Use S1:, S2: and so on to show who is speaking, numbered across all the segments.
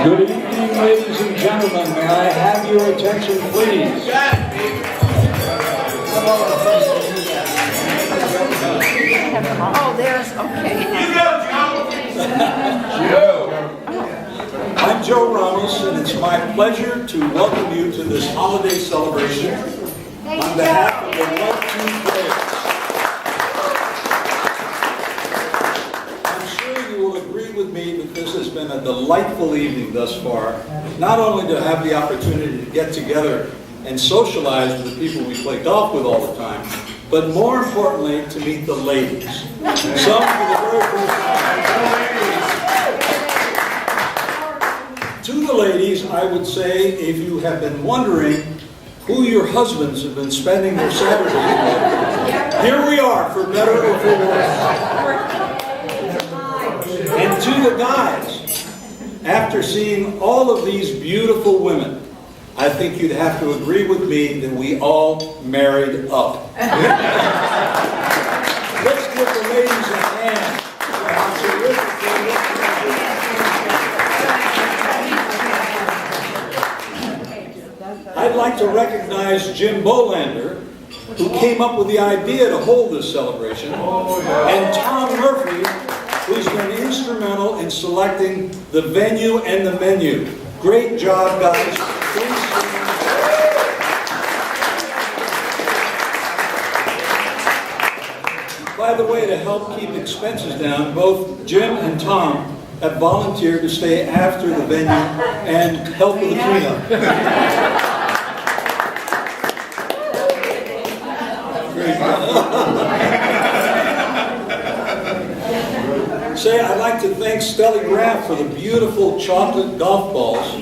S1: Good evening, ladies and gentlemen. May I have your attention, please?
S2: Oh, there's, okay.
S1: Joe. I'm Joe Ramos, and it's my pleasure to welcome you to this holiday celebration on behalf of the Love Team players. I'm sure you will agree with me that this has been a delightful evening thus far, not only to have the opportunity to get together and socialize with the people we play golf with all the time, but more importantly, to meet the ladies. Some for the very first time. To the ladies, I would say, if you have been wondering who your husbands have been spending their Saturdays with, here we are, for better or for worse. And to the guys, after seeing all of these beautiful women, I think you'd have to agree with me that we all married up. Let's give the ladies a hand. I'd like to recognize Jim Bolander, who came up with the idea to hold this celebration, and Tom Murphy, who's been instrumental in selecting the venue and the menu. Great job, guys. Please. By the way, to help keep expenses down, both Jim and Tom have volunteered to stay after the venue and help with the cleanup. Say, I'd like to thank Stelly Graf for the beautiful chocolate golf balls.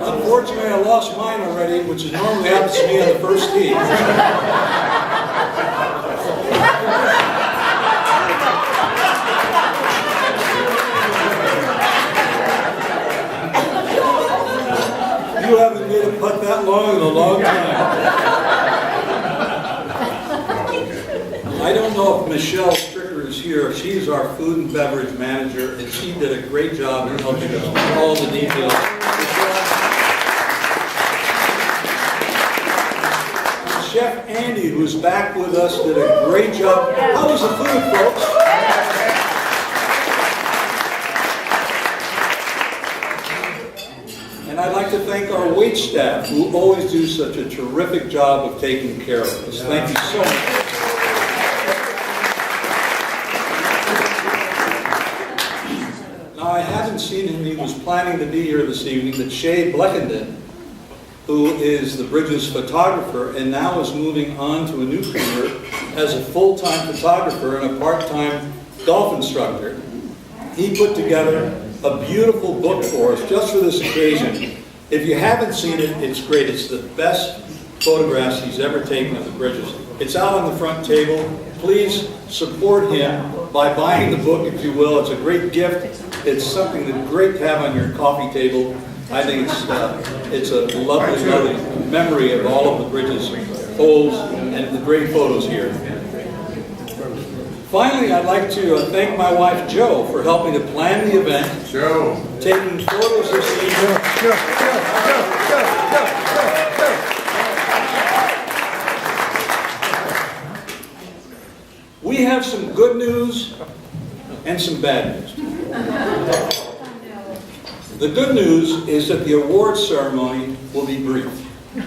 S1: Unfortunately, I lost mine already, which is normally happens to me on the first tee. You haven't made a putt that long in a long time. I don't know if Michelle Stricker is here. She's our food and beverage manager, and she did a great job in helping us with all the details. Chef Andy, who's back with us, did a great job. How was the food, folks? And I'd like to thank our wait staff, who always do such a terrific job of taking care of us. Thank you so much. Now, I haven't seen him. He was planning to be here this evening, but Shay Bleckenden, who is the Bridges photographer and now is moving on to a new career as a full-time photographer and a part-time golf instructor. He put together a beautiful book for us just for this occasion. If you haven't seen it, it's great. It's the best photographs he's ever taken of the Bridges. It's out on the front table. Please support him by buying the book, if you will. It's a great gift. It's something that's great to have on your coffee table. I think it's a lovely, lovely memory of all of the Bridges holes and the great photos here. Finally, I'd like to thank my wife, Jo, for helping to plan the event. Jo. Taking photos this evening. We have some good news and some bad news. The good news is that the awards ceremony will be brief. The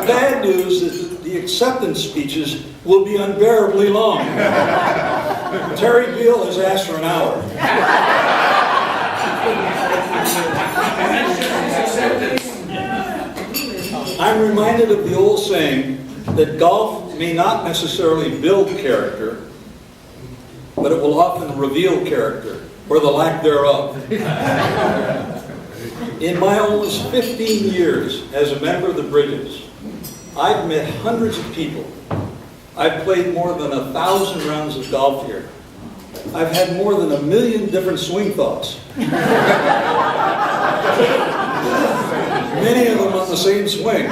S1: bad news is that the acceptance speeches will be unbearably long. Terry Beall has asked for an hour. I'm reminded of the old saying that golf may not necessarily build character, but it will often reveal character, or the lack thereof. In my almost 15 years as a member of the Bridges, I've met hundreds of people. I've played more than 1,000 rounds of golf here. I've had more than 1 million different swing thoughts. Many of them on the same swing.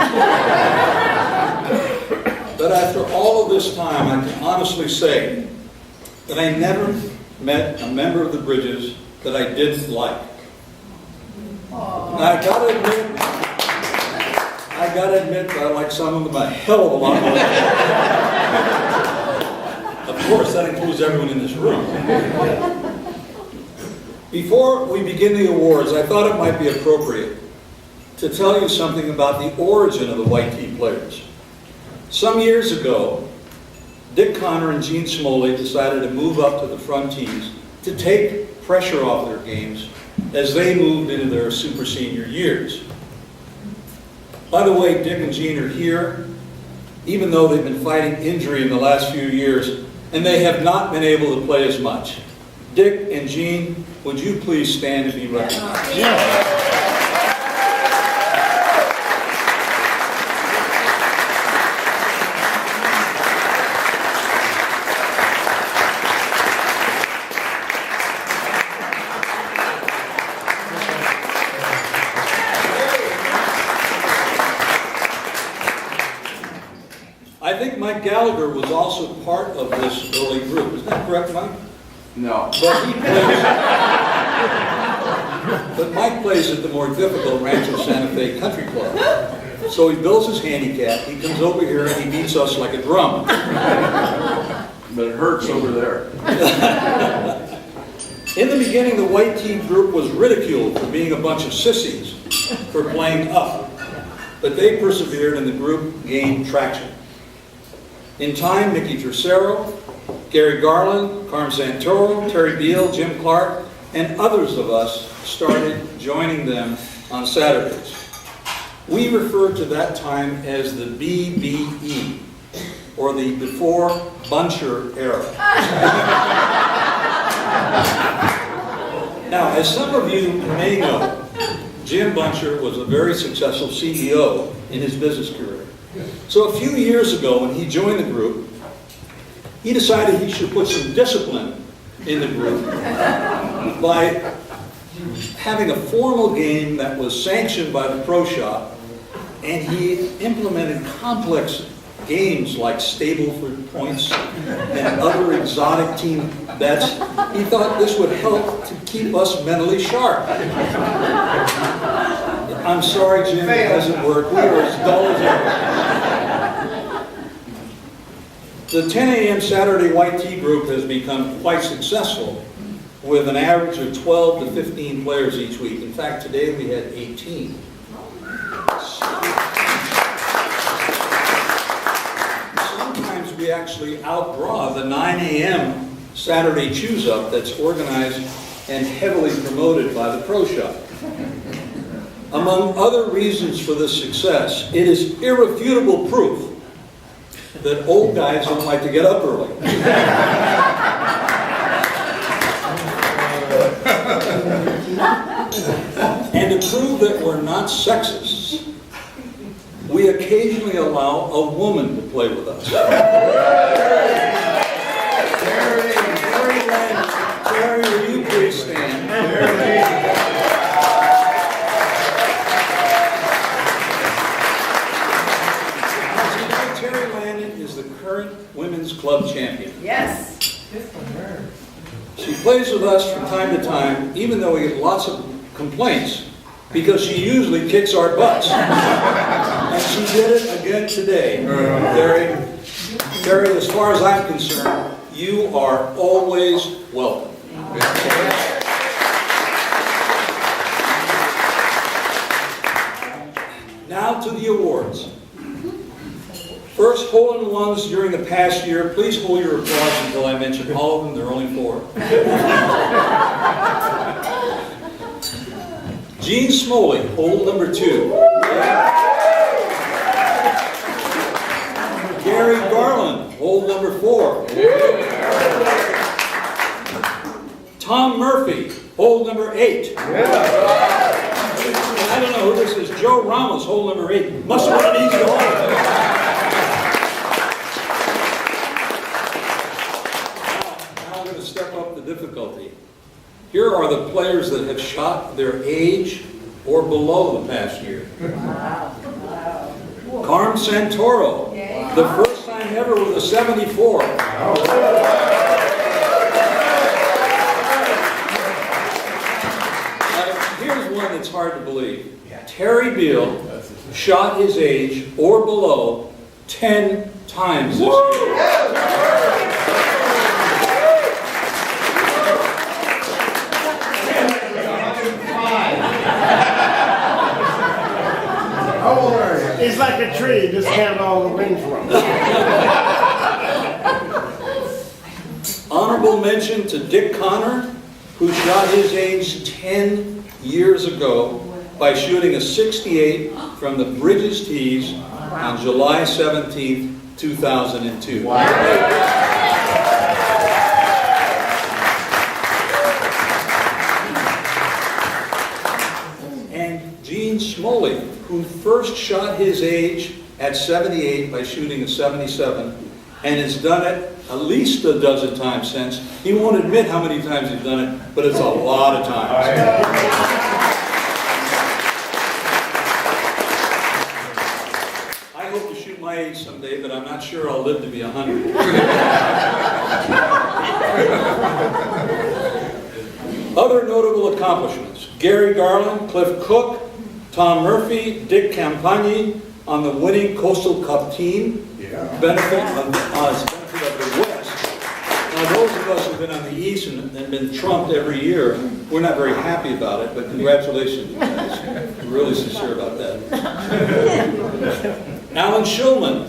S1: But after all of this time, I can honestly say that I never met a member of the Bridges that I didn't like. And I gotta admit that I like some of them a hell of a lot more. Of course, that includes everyone in this room. Before we begin the awards, I thought it might be appropriate to tell you something about the origin of the White Tee players. Some years ago, Dick Connor and Gene Smoley decided to move up to the front tees to take pressure off their games as they moved into their super senior years. By the way, Dick and Gene are here, even though they've been fighting injury in the last few years, and they have not been able to play as much. Dick and Gene, would you please stand and be recognized? Yeah. I think Mike Gallagher was also part of this early group. Is that correct, Mike?
S3: No.
S1: But Mike plays at the more difficult Rancho Santa Fe Country Club. So he builds his handicap, he comes over here and he beats us like a drum.
S3: But it hurts over there.
S1: In the beginning, the White Tee group was ridiculed for being a bunch of sissies for playing up. But they persevered and the group gained traction. In time, Mickey Tercero, Gary Garland, Carm Santoro, Terry Beall, Jim Clark, and others of us started joining them on Saturdays. We refer to that time as the BBE, or the Before Buncher era. Now, as some of you may know, Jim Buncher was a very successful CEO in his business career. So a few years ago, when he joined the group, he decided he should put some discipline in the group by having a formal game that was sanctioned by the pro shop, and he implemented complex games like stable for points and other exotic team bets. He thought this would help to keep us mentally sharp. I'm sorry, Jim, it doesn't work. We are as dull as ever. The 10 a.m. Saturday White Tee group has become quite successful with an average of 12 to 15 players each week. In fact, today we had 18. Sometimes we actually outdraw the 9 a.m. Saturday choose-up that's organized and heavily promoted by the pro shop. Among other reasons for this success, it is irrefutable proof that old guys don't like to get up early. And to prove that we're not sexists, we occasionally allow a woman to play with us. Terry, will you please stand? Current women's club champion.
S2: Yes.
S1: She plays with us from time to time, even though we get lots of complaints, because she usually kicks our butts. And she did it again today. Terry, as far as I'm concerned, you are always welcome. Now to the awards. First, hole-in-ones during the past year. Please hold your applause until I mention all of them. There are only 4. Gene Smoley, hole number 2. Gary Garland, hole number 4. Tom Murphy, hole number 8. I don't know who this is. Joe Ramos, hole number 8. Must have been an easy hole. Step up the difficulty. Here are the players that have shot their age or below the past year.
S2: Wow.
S1: Carm Santoro, the first time ever with a 74. Terry Beall shot his age or below 10 times this year.
S4: How old are you? He's like a tree, just count all the rings from.
S1: Honorable mention to Dick Connor, who shot his age 10 years ago by shooting a 68 from the Bridges tees on July 17th, 2002. And Gene Smoley, who first shot his age at 78 by shooting a 77, and has done it at least a dozen times since. He won't admit how many times he's done it, but it's a lot of times. I hope to shoot my age someday, but I'm not sure I'll live to be 100. Other notable accomplishments: Gary Garland, Cliff Cook, Tom Murphy, Dick Campagni on the winning Coastal Cup team, benefit of the West. Now those of us who've been on the East and been trumped every year, we're not very happy about it, but congratulations, you guys. I'm really sincere about that. Alan Shulman,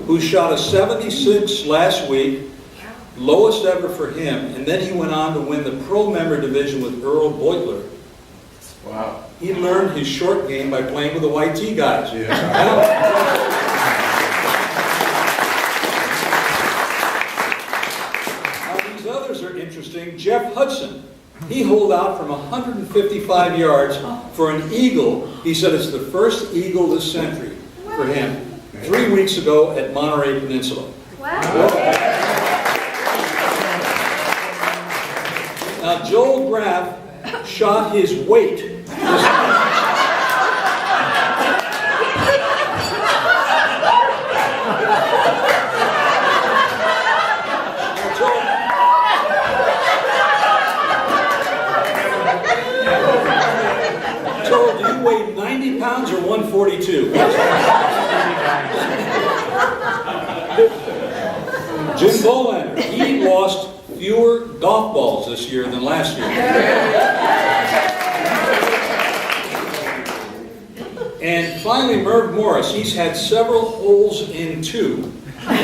S1: who shot a 76 last week, lowest ever for him, and then he went on to win the pro member division with Earl Beutler.
S3: Wow.
S1: He learned his short game by playing with the white tee guys. Now these others are interesting. Jeff Hudson, he holed out from 155 yards for an eagle. He said it's the first eagle this century for him 3 weeks ago at Monterey Peninsula.
S5: Wow.
S1: Now Joel Graff shot his weight. Joel, do you weigh 90 pounds or 142? Jim Bolander, he lost fewer golf balls this year than last year. And finally, Merv Morris, he's had several holes in 2. But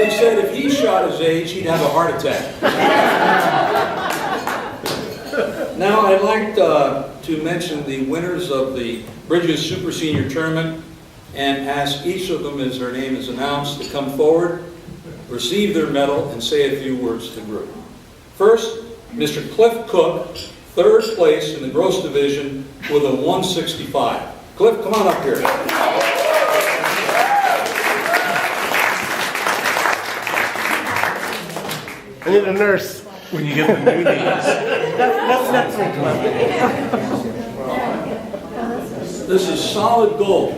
S1: he said if he shot his age, he'd have a heart attack. Now, I'd like to mention the winners of the Bridges Super Senior Tournament and ask each of them, as their name is announced, to come forward, receive their medal, and say a few words to the group. First, Mr. Cliff Cook, 3rd place in the gross division with a 165. Cliff, come on up here.
S4: I need a nurse.
S6: When you get the new knees.
S4: That's next week,
S1: This is solid gold.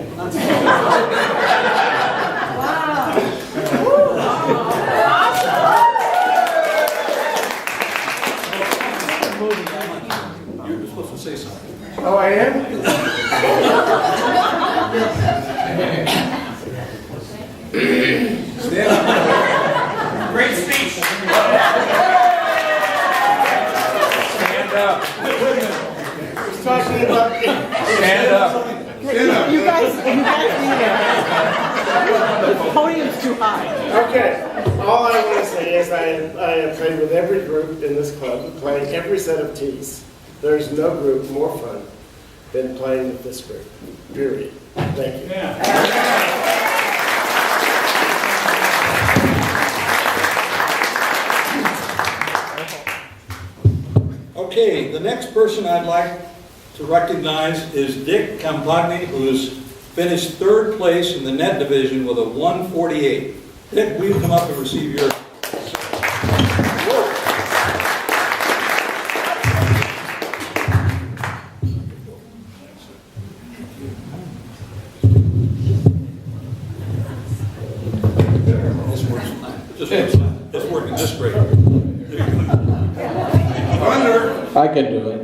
S1: You're supposed to say something.
S4: Oh, I am?
S1: Stand up.
S3: Great speech. Stand up.
S4: He's talking about...
S3: Stand up.
S2: You guys need it. The podium's too high.
S4: Okay, all I want to say is I have played with every group in this club, playing every set of tees. There's no group more fun than playing with this group, period. Thank you.
S1: Okay, the next person I'd like to recognize is Dick Campagni, who's finished 3rd place in the net division with a 148. Dick, will you come up and receive your... This works fine. It's working just great. There you go.
S3: Thunder.
S7: I can do it.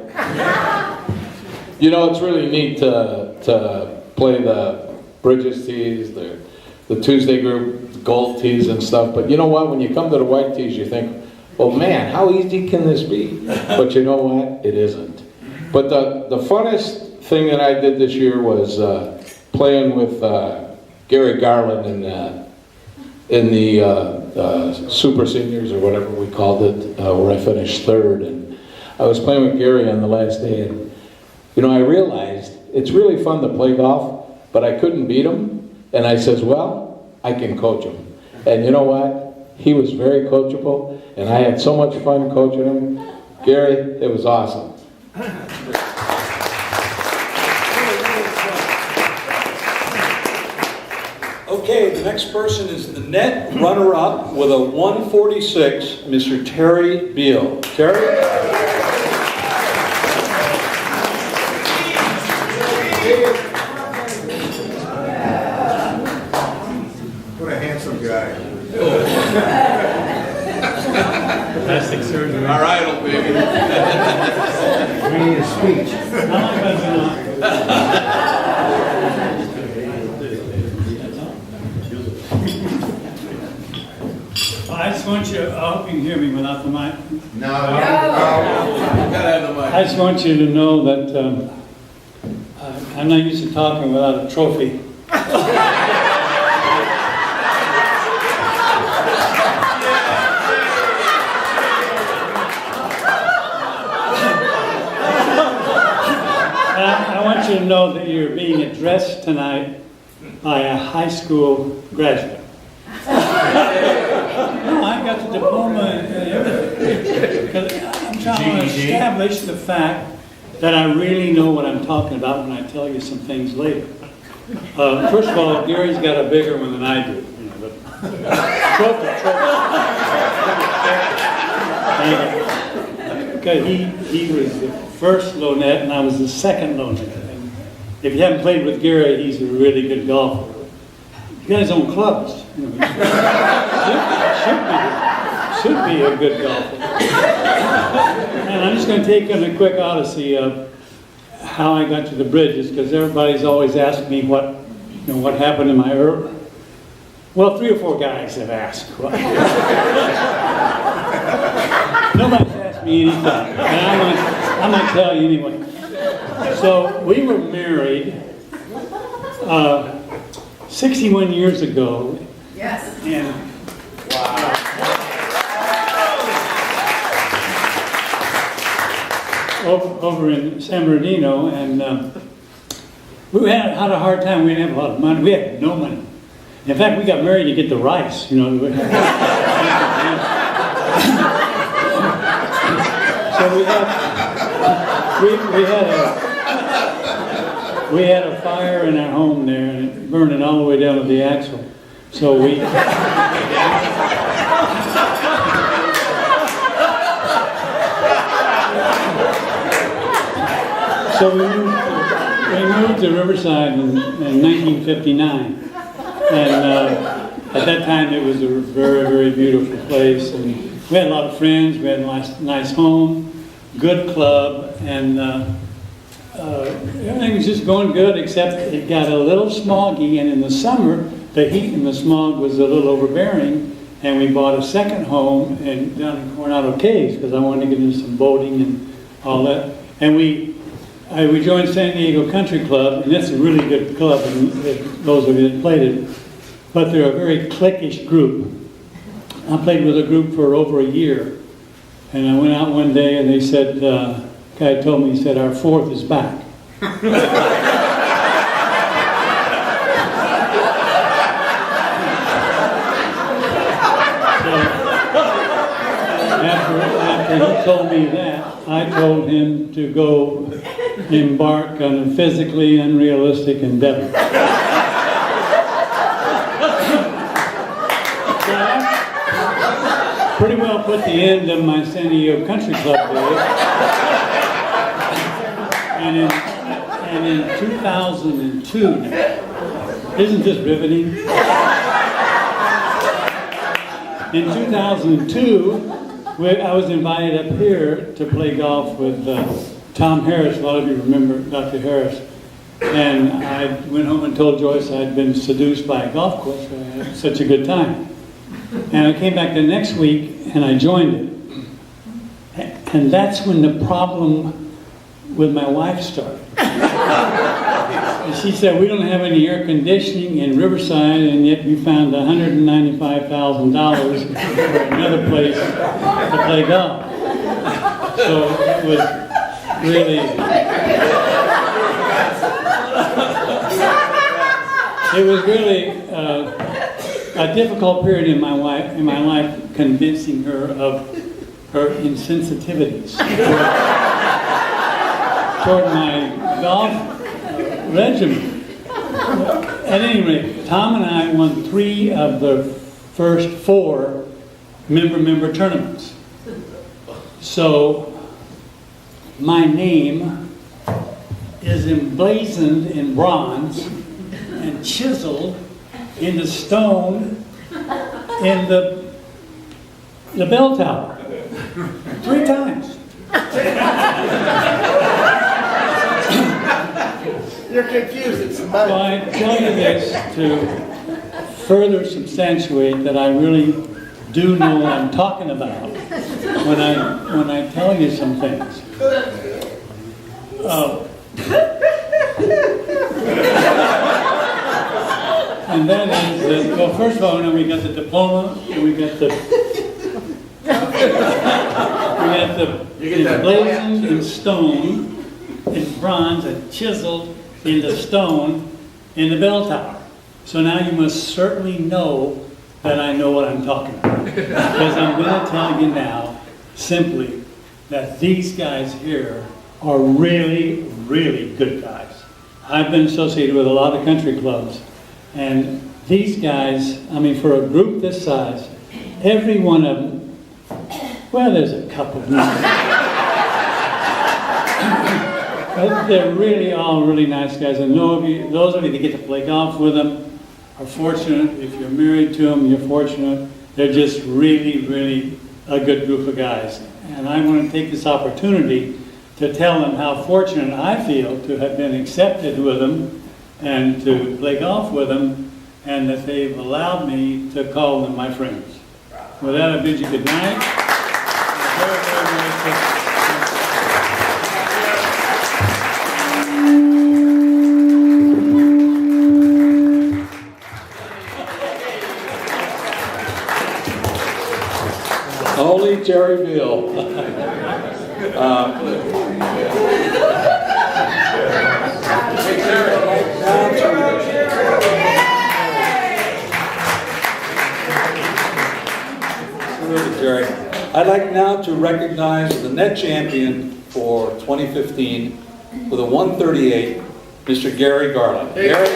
S5: You know, it's really neat to play the Bridges tees, the Tuesday group, gold tees and stuff. But you know what? When you come to the white tees, you think, well, man, how easy can this be? But you know what? It isn't. But the funnest thing that I did this year was playing with Gary Garland in the Super Seniors, or whatever we called it, where I finished third. And I was playing with Gary on the last day, and you know, I realized it's really fun to play golf, but I couldn't beat him. And I says, well, I can coach him. And you know what? He was very coachable, and I had so much fun coaching him. Gary, it was awesome.
S1: Okay, the next person is the net runner-up with a 146, Mr. Terry Beall. Terry?
S7: What a handsome guy.
S3: Plastic surgery.
S7: All right, old baby.
S8: We need a speech.
S9: I just want you, I hope you can hear me without the mic.
S7: No. Gotta have the mic.
S9: I just want you to know that I'm not used to talking without a trophy. I want you to know that you're being addressed tonight by a high school graduate. No, I got the diploma and everything. 'Cause I'm trying to establish the fact that I really know what I'm talking about when I tell you some things later. First of all, Gary's got a bigger one than I do. You know, the trophy. Because he was the first low net and I was the second low net. And if you haven't played with Gary, he's a really good golfer. He's got his own clubs. You know, should be a good golfer. And I'm just going to take on a quick odyssey of how I got to the Bridges, because everybody's always asked me what happened in my early. Well, 3 or 4 guys have asked. Nobody's asked me anything, and I'm going to tell you anyway. So we were married 61 years ago.
S10: Yes.
S9: And over in San Bernardino, and we had a hard time. We didn't have a lot of money. We had no money. In fact, we got married to get the rice. You know. So we had a fire in our home there, and it burned it all the way down to the axle. So we. So we moved to Riverside in 1959, and at that time it was a very, very beautiful place, and we had a lot of friends. We had a nice home, good club, and everything was just going good, except it got a little smoggy, and in the summer the heat and the smog was a little overbearing, and we bought a second home down in Coronado Caves because I wanted to get into some boating and all that, and we joined San Diego Country Club, and that's a really good club, and those of you that played it. But they're a very cliquish group. I played with a group for over a year, and I went out one day, and they said, guy told me, he said, our fourth is back. After he told me that, I told him to go embark on a physically unrealistic endeavor. So I pretty well put the end of my San Diego Country Club days. And in 2002, isn't this riveting? In 2002, I was invited up here to play golf with Tom Harris, a lot of you remember Dr. Harris. And I went home and told Joyce I'd been seduced by a golf course. I had such a good time. And I came back the next week and I joined it. And that's when the problem with my wife started. And she said, we don't have any air conditioning in Riverside, and yet we found $195,000 for another place to play golf. So it was really, a difficult period in my life convincing her of her insensitivities toward my golf regimen. At any rate, Tom and I won 3 of the first 4 member tournaments. So my name is emblazoned in bronze and chiseled into stone in the bell tower 3 times.
S4: You're confused, it's
S9: So
S4: money.
S9: I tell you this to further substantiate that I really do know what I'm talking about when I tell you some things. And that is that, well, first of all, we got the diploma, and we got the emblazoned in stone, in bronze, and chiseled into stone in the bell tower. So now you must certainly know that I know what I'm talking about. Because I'm going to tell you now, simply, that these guys here are really, really good guys. I've been associated with a lot of country clubs, and these guys, I mean, for a group this size, every one of them, well, there's a couple of them. But they're really all really nice guys, and those of you that get to play golf with them are fortunate. If you're married to them, you're fortunate. They're just really, really a good group of guys. And I want to take this opportunity to tell them how fortunate I feel to have been accepted with them and to play golf with them, and that they've allowed me to call them my friends. With that, I bid you good night. Very, very, very
S5: Only Jerry Beall.
S1: Jerry. I'd like now to recognize the net champion for 2015 with a 138, Mr. Gary Garland. Gary?